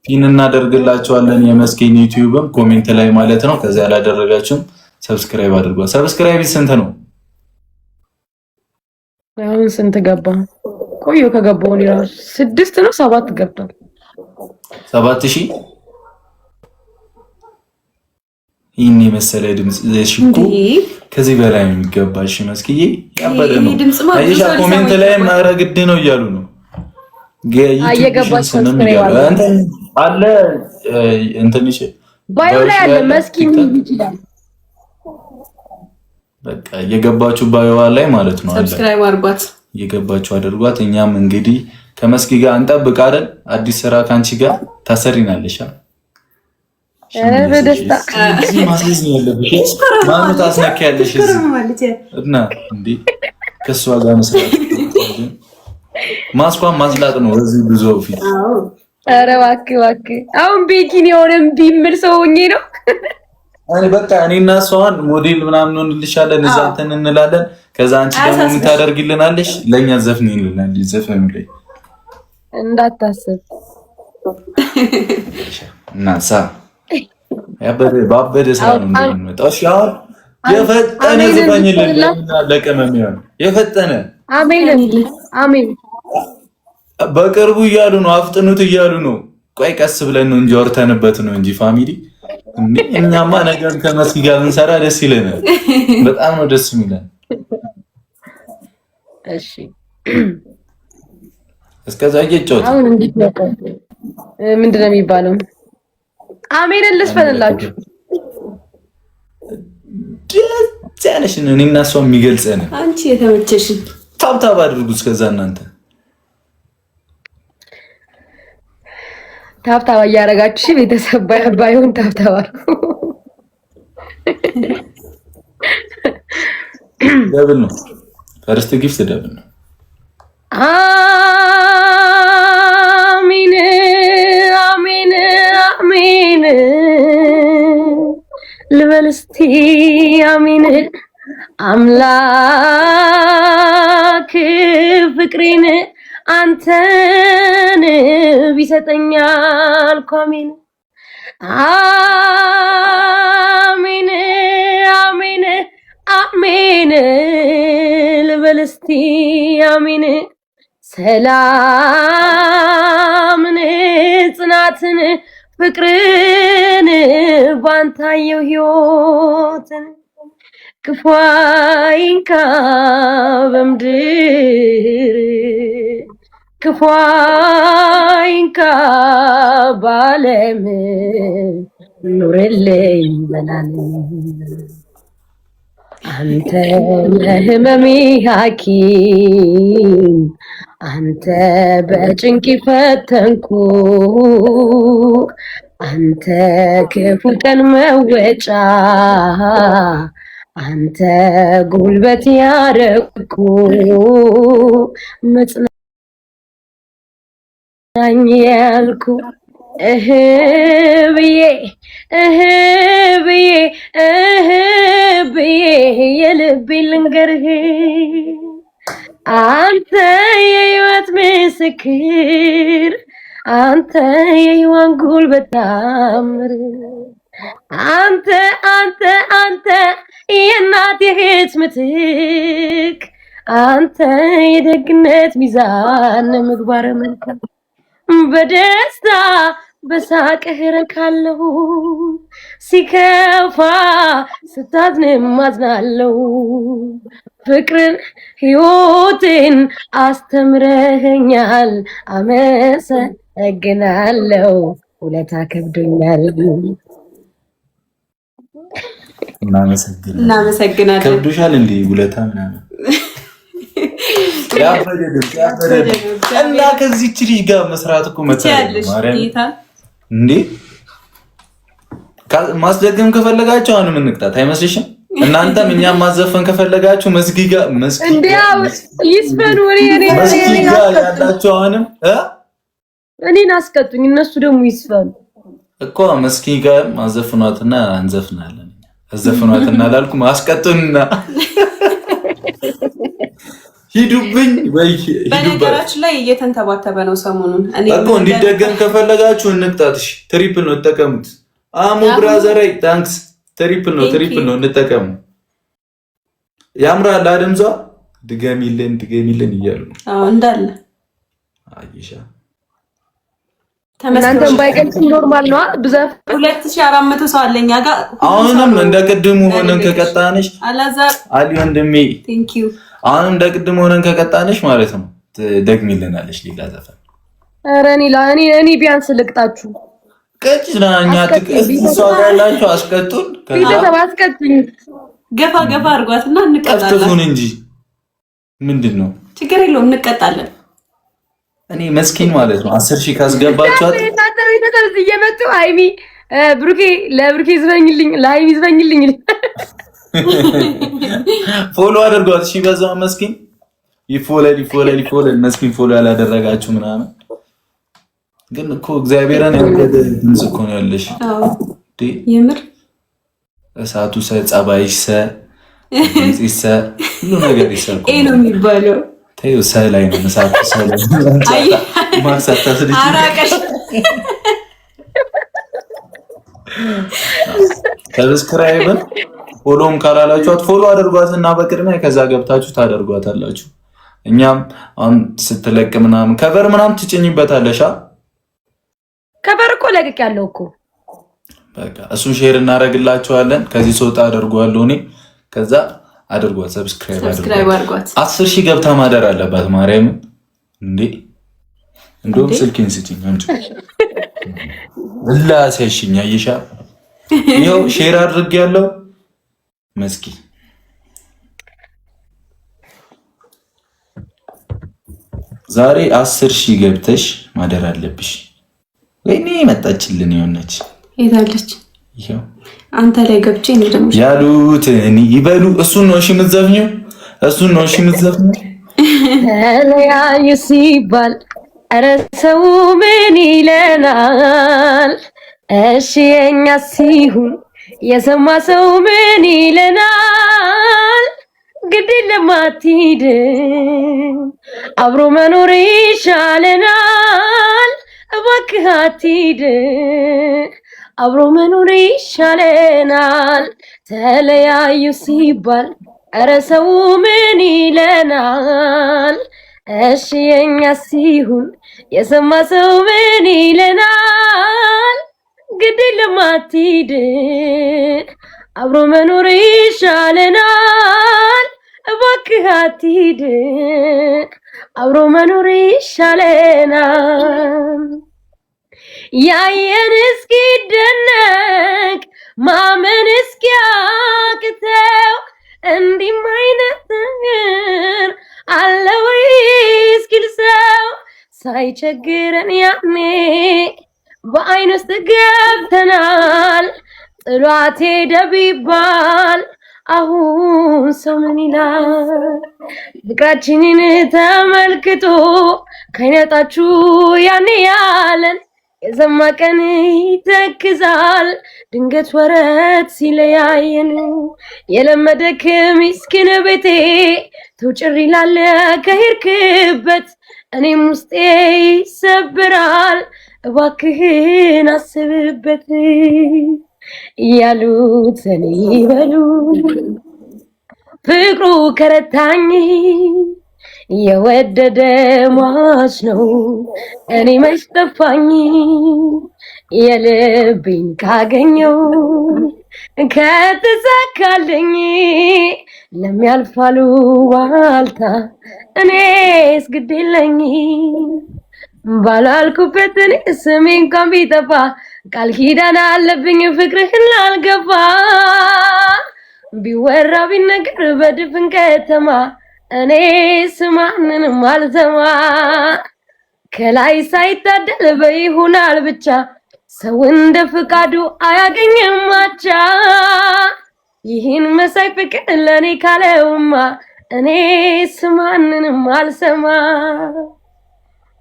ፒን እናደርግላችኋለን የመስኪን ዩቲዩብም ኮሜንት ላይ ማለት ነው። ከዛ ያላደረጋችሁም ሰብስክራይብ አድርጓ። ሰብስክራይብ ስንት ነው? አሁን ስንት ገባ? ቆዩ ከገባው ሊራሱ 6 ነው 7 ገብቷል። 7000 ይሄን የመሰለ ድምጽ ዘሽኩ ከዚህ በላይ የሚገባሽ መስኪዬ ያበደ ነው። አይሻ ኮሜንት ላይ ማረግድ ነው እያሉ ነው። አየገባሽ አለ እንትንሽ ባዩ ላይ አለ መስኪን ይችላል። በቃ እየገባችሁ ባዩ ላይ ማለት ነው። ሰብስክራይብ አድርጓት፣ እየገባችሁ አድርጓት። እኛም እንግዲህ ከመስኪ ጋር እንጠብቅ አይደል? አዲስ ስራ ካንቺ ጋር ታሰሪናለሽ። በደስታ ማስይዝ ነው ያለብሽ። ማን ታስነኪያለሽ እና እንዴ ከሷ ጋር መስራት ማስኳን ማስላጥ ነው እዚህ ብዙ ፊት። ኧረ እባክህ አሁን ቤኪን የሆነም ቢምል ሰውኝ ነው። አይ በቃ እኔና እሷን ሞዴል ምናምን እንልሻለን፣ እዛ እንትን እንላለን። ከዛ አንቺ ደግሞ ምን ታደርጊልናለሽ? ለኛ ዘፍኝልናለሽ። ዘፈን ላይ እንዳታስብ እናሳ ባበደ ስራ ነው እንደምንመጣው። እሺ አሁን የፈጠነ ዘፈኝልን ለቀመም ይሆን የፈጠነ አሜን በቅርቡ እያሉ ነው፣ አፍጥኑት እያሉ ነው። ቆይ ቀስ ብለን ነው እንጂ ወርተንበት ነው እንጂ ፋሚሊ እኛማ ነገር ከመስኪ ጋር እንሰራ ደስ ይለናል። በጣም ነው ደስ የሚለን። እሺ እስከዛ እየጮት አሁን እንዴት ነው? ምንድነው የሚባለው? አሜን ልስፈንላችሁ። ደስ ያለሽን እኔና እሷ የሚገልጸን አንቺ የተመቸሽን ታብታብ አድርጉ። እስከዛ እናንተ ታብታብ እያደረጋችሁ ቤተሰብ ባይሆን ታብታብ አድርጉ። ደብል ነው ፈርስት ጊፍት ደብል ነው። አሜን አሜን አሜን ልበል እስቲ አሜን። አምላክ ፍቅሬን አንተን ቢሰጠኛል አሜን አሜን አሜን አሜን ልበል እስቲ አሜን። ሰላምን ጽናትን ፍቅርን ባንታየው ሕይወትን ክፉ አይንካ በምድር ክፉ አይንካ ባለም ኑርልኝ በላን አንተ ለህመሜ ሐኪም አንተ በጭንቅ ፈተንኩ አንተ ክፉ ቀን መወጫ አንተ ጉልበት ያረኩ መጽናኝ ያልኩ ብዬ የልቤ ልንገርህ አንተ የህይወት ምስክር አንተ የህይዋን ጉልበት ታምር አንተ አንተ አንተ የእናቴ እህት ምትክ አንተ የደግነት ሚዛን ምግባረ መልካም በደስታ በሳቅህ እረካለሁ ሲከፋ ስታዝንም አዝናለሁ ፍቅርን ህይወትን አስተምረኸኛል አመሰግናለሁ ውለታ ከብዶኛል። እናመሰግናለን። ከብዶሻል እንዴ ውለታ ምናምን እና ከዚህች ልጅ ጋር መስራት እኮ እንዴ ማስደገም ከፈለጋችሁ አሁንም እንቅጣት አይመስልሽም? እናንተም እኛም ማዘፈን ከፈለጋችሁ መስጊ ጋር ይስፈኑ ያላችሁ አሁንም እኔን አስቀጡኝ፣ እነሱ ደግሞ ይስፈኑ እኮ መስጊ ጋር ማዘፍኗትና እንዘፍናለን። አዘፍኗትና አላልኩም አስቀጡንና ሂዱብኝ ወይ በነገራችን ላይ እየተንተባተበ ነው ሰሞኑን። እኮ እንዲደገም ከፈለጋችሁ እንቅጣትሽ። ትሪፕል ነው ተጠቀሙት። አሙ ብራዘራይ ታንክስ። ትሪፕል ነው እንጠቀሙ። ያምራል አደምዟ ድገሚልን እያሉ ነው እንዳለ አይሻ እናንተም ባይገልጽ ኖርማል ነው። ብዛት 2400 ሰው አለኛ ጋር አሁንም እንደቀድሙ ሆነን ከቀጣንሽ አላዛር አሊ ወንድሜ ቴንክ ዩ አሁንም እንደቀድሙ ሆነን ከቀጣንሽ ማለት ነው ደግሚልናለሽ ሌላ ዘፈን። ኧረ እኔ ቢያንስ ልቅጣችሁ ከጭናኛ ትቀጥሷ ያላችሁ አስቀጡን ቤተሰብ አስቀጡኝ። ገፋ አድርጓትና እንቀጣለን። ቀጥፉን እንጂ ምንድነው ችግር የለውም እንቀጣለን። እኔ መስኪን ማለት ነው 10,000 ካስገባችኋት ቤተሰብ እየመጡ ሃይሚ ለብሩኬ ዝፈኝልኝ ለሃይሚ ዝፈኝልኝ ፎሎ አድርጓት። እሺ በዛው መስኪን ይፎለል መስኪን ፎሎ ያላደረጋችሁ ምናምን ግን እኮ እግዚአብሔርን ያወቀደ ድምጽ እኮ ነው ያለሽ። የምር እሳቱ ጸባይሽ ድምጽ ሁሉ ነገር ይሰልኩ ነው የሚባለው። ተይው ሰላይ ነው እሳቱ ሰላይ ማሳታስ ልጅ አራቀሽ ሰብስክራይብን ፎሎም ካላላችኋት ፎሎ አድርጓትና በቅድሚያ ከዛ ገብታችሁ ታደርጓታላችሁ። እኛም አሁን ስትለቅ ምናምን ከቨር ምናምን ትጭኝበታለሽ። ከቨር እኮ ለቅቅ ያለው እኮ በቃ እሱን ሼር እናደርግላችኋለን። ከዚህ ሰውጣ አድርጓለሁ እኔ ከዛ አድርጓት ሰብስክራይብ አድርጓት። 10,000 ገብታ ማደር አለባት ማርያም እንዴ እንደውም ስልኬን ስጪኝ አንቺ እላሰሽኝ አይሻ ይኸው ሼር አድርጌያለሁ። መስኪ ዛሬ 10,000 ገብተሽ ማደር አለብሽ። ወይኔ መጣችልን የሆነች ሄዳለች። ይሄው አንተ ላይ ገብቼ ነው ደግሞ ያሉትን ይበሉ። እሱን ነው እሺ የምትዘፍኚው? ተለያዩ ሲባል ኧረ ሰው ምን ይለናል? እሺ የኛ ሲሆን የሰማ ሰው ምን ይለናል? ግድ ለማትሂድ አብሮ መኖር ይሻለናል። እባክህ አትሂድ አብሮ መኖር ይሻለናል። ተለያዩ ሲባል ኧረ ሰው ምን ይለናል? እሺ የኛ ሲሆን የሰማ ሰው ምን ይለናል? ግድ ለማትሂድ አብሮ መኖር ይሻለናል። እባክህ አትሂድ አብሮ መኖር ይሻለናል። ያየን እስኪደነቅ ማመን እስኪያቅተው እንዲህም አይነት ነገር አለ ወይ እስኪል ሰው ሳይቸግረን ያኔ በአይን ውስጥ ገብተናል። ጥሏት ሄደ ቢባል አሁን ሰው ምን ይላል? ፍቅራችንን ተመልክቶ ከይነጣችሁ ያኔ ያለን የሰማ ቀን ይተክዛል። ድንገት ወረት ሲለያየን የለመደክ ምስኪን ቤቴ ተውጭር ይላል ከሄድክበት እኔም ውስጤ ይሰብራል። እባክህን አስብበት ያሉትን ይበሉ ፍቅሩ ከረታኝ የወደደ ሟች ነው እኔ መች ጠፋኝ። የልቤን ካገኘው ከተሳካልኝ ለሚያልፋሉ ዋልታ እኔስ ግድ የለኝ። ባላልኩበት እኔ ስሜ እንኳን ቢጠፋ ቃል ኪዳን አለብኝ ፍቅርህን ላልገባ። ቢወራ ቢነገር በድፍን ከተማ እኔስ ማንንም አልሰማ። ከላይ ሳይታደል በይሆናል ብቻ ሰው እንደ ፍቃዱ አያገኝም አቻ። ይህን መሳይ ፍቅር ለኔ ካለውማ እኔስ ማንንም አልሰማ።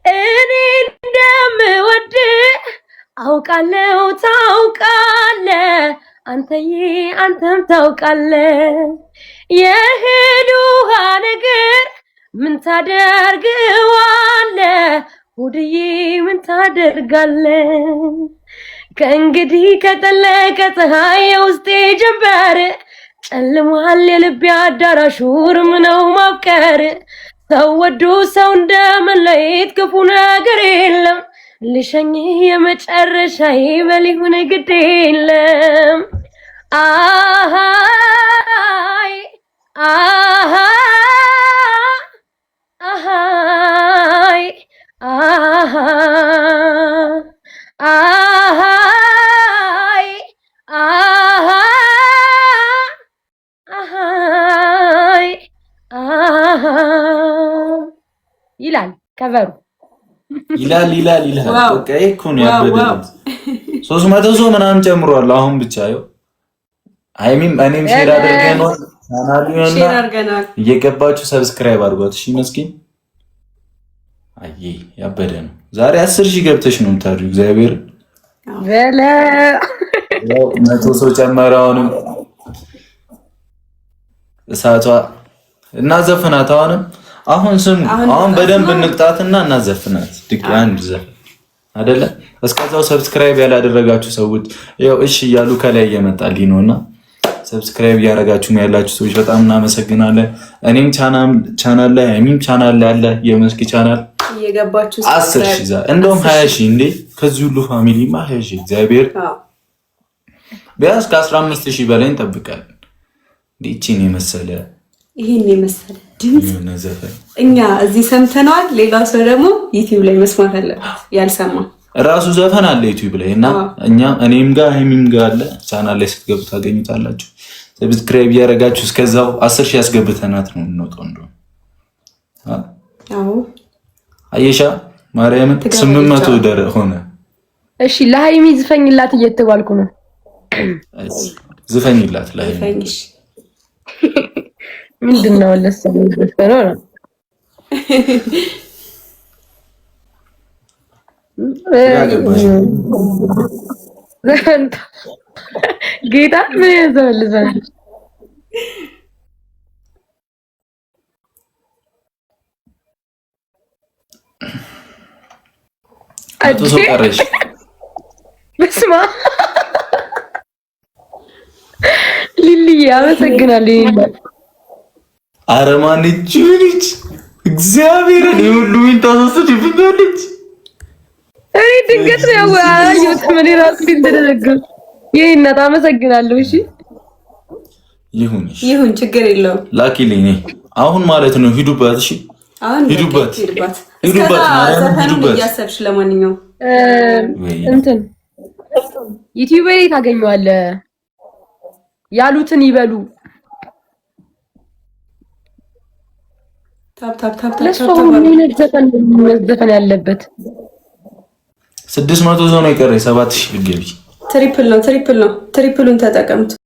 እኔ እንደምወድህ አውቃለሁ ታውቃለህ፣ አንተዬ አንተም ታውቃለህ። የእህል ውሃ ነገር ምን ታደርገዋለህ ሆድዬ ምን ታደርጋለህ ከእንግዲህ ከጠለቀ ፀሐይ የውስጤ ጀንበር ጨልሟል የልቤ አዳራሽ ውርም ነው ማፍቀር ሰው ወዶ ሰው እንደመለየት ክፉ ነገር የለም ልሸኝህ የመጨረሻዬ በል ይሁን ግድ የለም አሃይ አሃይ አሃይ አሃይ ይላል ከበሩ ይላል በቃ እኮ ነው ያበደው 300 ሰው ምናምን ጨምሯል አሁን ብቻ ይኸው አይሚም እኔም ሼር አድርገናል ቻናሉና እየገባችሁ ሰብስክራይብ አድርጓት እሺ መስኪን አይ ያበደ ነው ዛሬ 10000 ገብተሽ ነው የምታድሪው እግዚአብሔር በለ ያው 100 ሰው ጨመራውንም እሳቷ እና ዘፈናት አሁን ስም አሁን በደንብ እንቅጣትና እናዘፍናት ድቅ አንድ ዘፈን አይደለ እስከዛው ሰብስክራይብ ያላደረጋችሁ ሰዎች ያው እሺ እያሉ ከላይ እየመጣልኝ ነውና ሰብስክራይብ ያደረጋችሁ ነው ያላችሁ ሰዎች በጣም እናመሰግናለን እኔም ቻናል ላይ አይሚም ቻናል ላይ አለ የመስኪ ቻናል እየገባችሁ 10000 እንደውም 20000 እንዴ ከዚህ ሁሉ ፋሚሊማ 20000 እግዚአብሔር ቢያንስ ከ15000 በላይ እንጠብቃለን ዲቺን የመሰለ ይሄን የመሰለ ድምጽ እኛ እዚህ ሰምተናል ሌላ ሰው ደግሞ ዩቲዩብ ላይ መስማት አለበት ያልሰማ ራሱ ዘፈን አለ ዩቲዩብ ላይ እና እኔም ጋር ሃይሚም ጋር አለ ቻናል ላይ ስትገቡ ታገኙታላችሁ ሰብስክራይብ ያደረጋችሁ እስከዛው 10000 ያስገብተናት ነው እንወጣው እንደው አዎ አየሻ ማርያም 800 ደረ ሆነ እሺ ለሃይሚ ዝፈኝላት እየተባልኩ ነው ዝፈኝላት ለሃይሚ ምንድነው ለሰለኝ ነው ጌታ ምን ያዘልዛል አጥቶ ቀረሽ በስማ ሊሊ አመሰግናለሁ አረማን ጁሪች እግዚአብሔር ሁሉ ይንታሰስ ይፈኛለች እኔ ድንገት ነው ያወራሁት ምን ራስ እንደደረገ ይሄና አመሰግናለሁ እሺ ይሁን ችግር የለውም ላኪልኝ አሁን ማለት ነው ሂዱባት እሺ አሁን ሂዱባት ማርያም ሂዱባት ያሰብሽ ለማንኛውም እንትን ዩቲዩብ ላይ ታገኘዋለህ ያሉትን ይበሉ ታፕ ዘፈን ያለበት 600 ዞን የቀረ 7000 ገቢ ትሪፕል ነው ትሪፕሉን ተጠቀምቱ